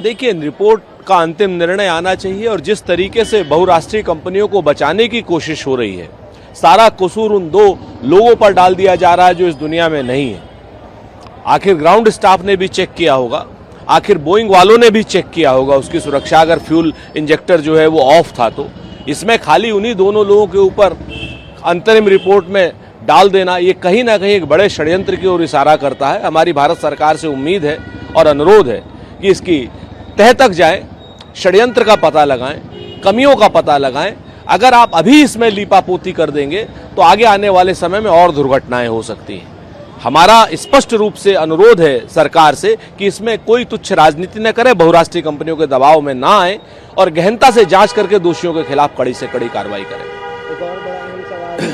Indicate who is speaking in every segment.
Speaker 1: देखिए, रिपोर्ट का अंतिम निर्णय आना चाहिए और जिस तरीके से बहुराष्ट्रीय कंपनियों को बचाने की कोशिश हो रही है, सारा कसूर उन दो लोगों पर डाल दिया जा रहा है जो इस दुनिया में नहीं है। आखिर ग्राउंड स्टाफ ने भी चेक किया होगा, आखिर बोइंग वालों ने भी चेक किया होगा उसकी सुरक्षा, अगर फ्यूल इंजेक्टर जो है वो ऑफ था तो। इसमें खाली उन्हीं दोनों लोगों के ऊपर अंतरिम रिपोर्ट में डाल देना, ये कहीं ना कहीं एक बड़े षड्यंत्र की ओर इशारा करता है। हमारी भारत सरकार से उम्मीद है और अनुरोध है कि इसकी तह तक जाएं, षड्यंत्र का पता लगाएं, कमियों का पता लगाएं। अगर आप अभी इसमें लीपापोती कर देंगे तो आगे आने वाले समय में और दुर्घटनाएं हो सकती हैं। हमारा स्पष्ट रूप से अनुरोध है सरकार से कि इसमें कोई तुच्छ राजनीति न करे, बहुराष्ट्रीय कंपनियों के दबाव में ना आए और गहनता से जांच करके दोषियों के खिलाफ कड़ी से कड़ी कार्रवाई करें।
Speaker 2: एक और बड़ा अहम सवाल है,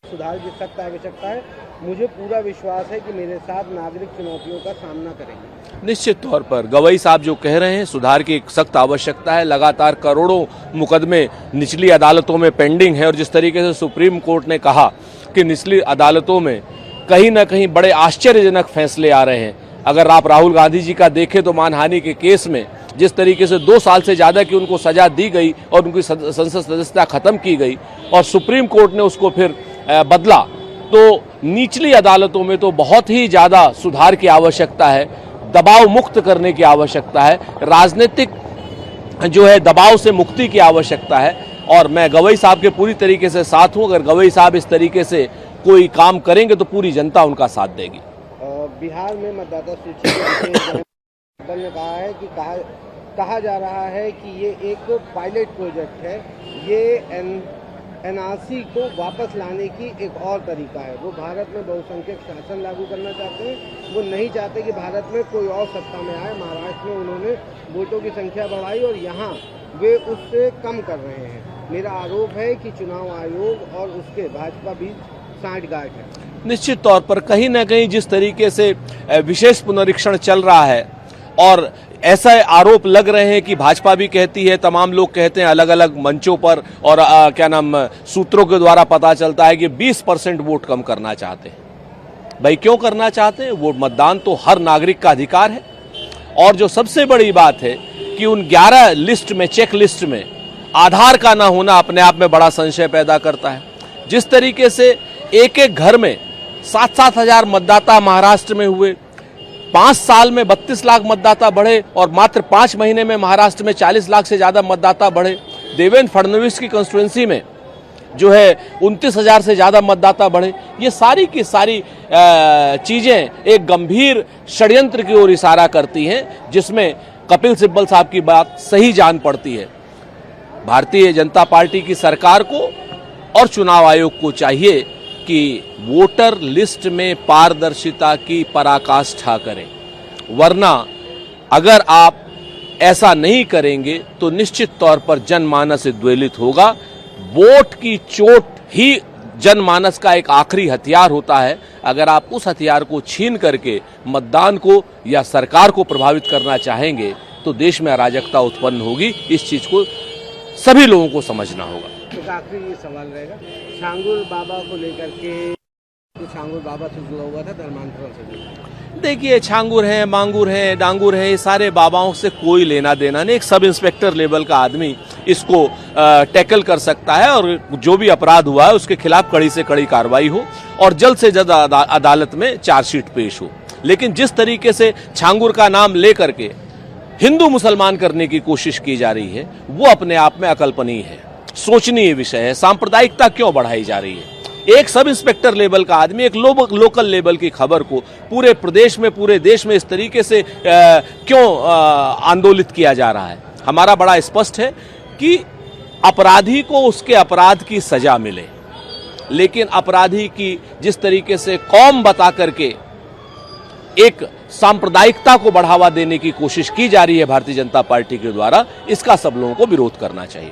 Speaker 2: सुधार की सख्त आवश्यकता है। मुझे पूरा विश्वास है कि मेरे साथ नागरिक चुनौतियों का सामना करेंगे।
Speaker 1: निश्चित तौर पर गवई साहब जो कह रहे हैं, सुधार की एक सख्त आवश्यकता है। लगातार करोड़ों मुकदमे निचली अदालतों में पेंडिंग है और जिस तरीके से सुप्रीम कोर्ट ने कहा कि निचली अदालतों में कहीं ना कहीं बड़े आश्चर्यजनक फैसले आ रहे हैं। अगर आप राहुल गांधी जी का देखें तो मानहानि के केस में जिस तरीके से 2 साल से ज्यादा की उनको सजा दी गई और उनकी संसद सदस्यता खत्म की गई और सुप्रीम कोर्ट ने उसको फिर बदला, तो निचली अदालतों में तो बहुत ही ज्यादा सुधार की आवश्यकता है, दबाव मुक्त करने की आवश्यकता है, राजनीतिक जो है दबाव से मुक्ति की आवश्यकता है। और मैं गवई साहब के पूरी तरीके से साथ हूं। अगर गवई साहब इस तरीके से कोई काम करेंगे तो पूरी जनता उनका साथ देगी।
Speaker 2: बिहार में मतदाता सूची ने कहा है कि कहा जा रहा है कि ये एक पायलट प्रोजेक्ट है, ये एनआरसी को वापस लाने की एक और तरीका है। वो भारत में बहुसंख्यक शासन लागू करना चाहते हैं, वो नहीं चाहते कि भारत में कोई और सत्ता में आए। महाराष्ट्र में उन्होंने वोटों की संख्या बढ़ाई और यहाँ वे उससे कम कर रहे हैं। मेरा आरोप है कि चुनाव आयोग और उसके भाजपा बीच सांठगांठ है।
Speaker 1: निश्चित तौर पर कहीं ना कहीं जिस तरीके से विशेष पुनरीक्षण चल रहा है और ऐसा आरोप लग रहे हैं कि भाजपा भी कहती है, तमाम लोग कहते हैं अलग अलग मंचों पर और सूत्रों के द्वारा पता चलता है कि 20% वोट कम करना चाहते हैं। भाई क्यों करना चाहते हैं? वोट मतदान तो हर नागरिक का अधिकार है। और जो सबसे बड़ी बात है कि उन 11 लिस्ट में, चेक लिस्ट में आधार का ना होना अपने आप में बड़ा संशय पैदा करता है। जिस तरीके से एक एक घर में 7-7 हजार मतदाता महाराष्ट्र में हुए, 5 साल में 32 लाख मतदाता बढ़े और मात्र 5 महीने में महाराष्ट्र में 40 लाख से ज्यादा मतदाता बढ़े। देवेंद्र फडणवीस की कंस्टिट्यूएंसी में जो है 29,000 से ज्यादा मतदाता बढ़े। ये सारी की सारी चीजें एक गंभीर षड्यंत्र की ओर इशारा करती हैं, जिसमें कपिल सिब्बल साहब की बात सही जान पड़ती है। भारतीय जनता पार्टी की सरकार को और चुनाव आयोग को चाहिए कि वोटर लिस्ट में पारदर्शिता की पराकाष्ठा करें, वरना अगर आप ऐसा नहीं करेंगे तो निश्चित तौर पर जनमानस द्वेलित होगा। वोट की चोट ही जनमानस का एक आखिरी हथियार होता है। अगर आप उस हथियार को छीन करके मतदान को या सरकार को प्रभावित करना चाहेंगे तो देश में अराजकता उत्पन्न होगी। इस चीज को सभी लोगों को समझना होगा।
Speaker 2: एक आखिरी सवाल रहेगा, छांगुर बाबा को लेकर के, छांगुर बाबा से जुड़ा हुआ था धर्मांतरण से।
Speaker 1: देखिए, छांगुर है, मांगुर है, डांगुर है, ये सारे बाबाओं से कोई लेना देना नहीं। एक सब इंस्पेक्टर लेवल का आदमी इसको टैकल कर सकता है और जो भी अपराध हुआ है उसके खिलाफ कड़ी से कड़ी कार्रवाई हो और जल्द से जल्द अदालत में चार्जशीट पेश हो। लेकिन जिस तरीके से छांगुर का नाम लेकर के हिंदू मुसलमान करने की कोशिश की जा रही है, वो अपने आप में अकल्पनीय है, सोचनीय विषय है। सांप्रदायिकता क्यों बढ़ाई जा रही है? एक सब इंस्पेक्टर लेवल का आदमी एक लोकल लेवल की खबर को पूरे प्रदेश में, पूरे देश में इस तरीके से क्यों आंदोलित किया जा रहा है? हमारा बड़ा स्पष्ट है कि अपराधी को उसके अपराध की सजा मिले, लेकिन अपराधी की जिस तरीके से कौम बता करके एक सांप्रदायिकता को बढ़ावा देने की कोशिश की जा रही है भारतीय जनता पार्टी के द्वारा, इसका सब लोगों को विरोध करना चाहिए।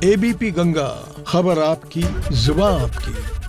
Speaker 3: एबीपी गंगा, खबर आपकी, जुबान आपकी।